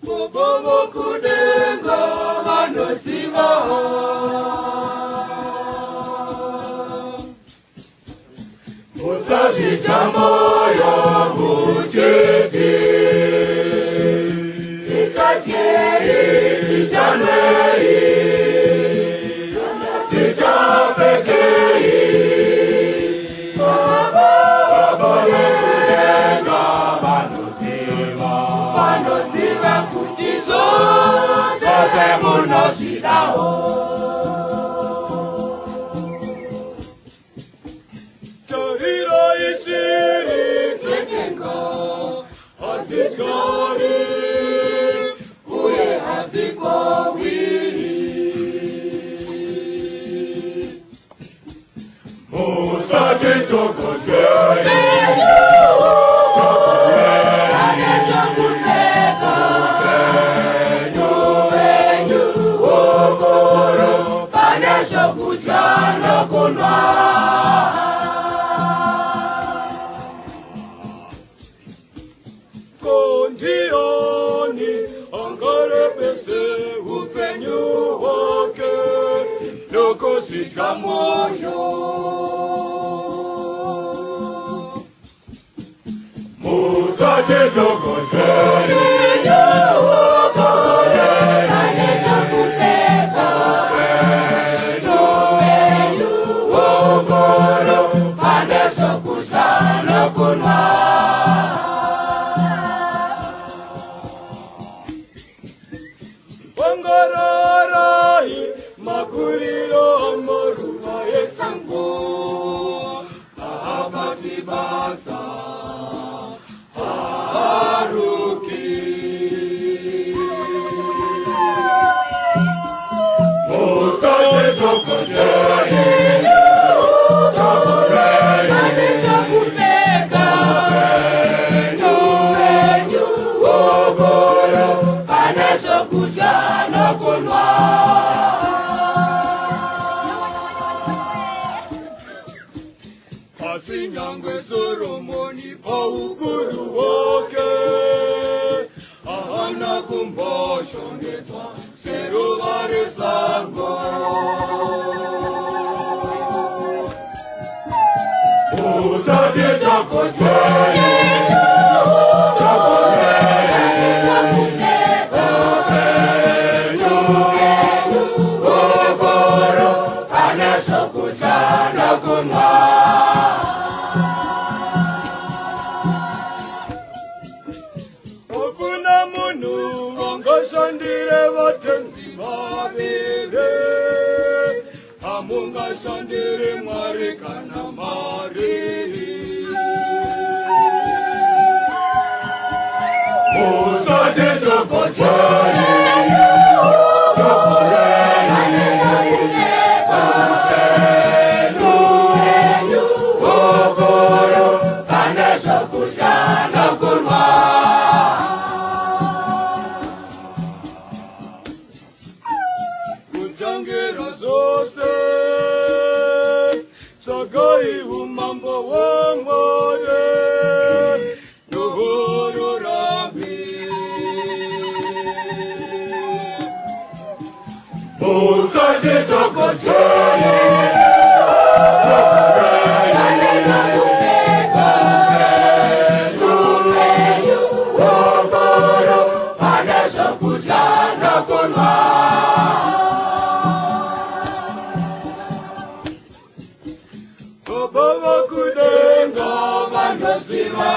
Bobo kudenga vanosiva Musazita moyo muchete Titatyeri, titanweri Titapekeri Bobo kudenga vanosiva kutizo Sose munoshidao Tahira isiri tekenga Hatikari Uye hatikowiri Musate tokoteri Kondioni angarepese upenyu wake Lokosika moyo Musate dokoteri Wangararai makuriro moruva esango Ahabati basa haruki Musate dokoteri Asinyangwe Solomoni paukuru wake Ahana kumbashongetwa seruvare sango Musate dokoteri Shandire vatenzi vavere Amunga shandire mwari kana mari Musate dokoteri Jangira zose Sagai umambo wamore Nuhuru Rambi Musate dokoteri Bobo kudenga vanosiva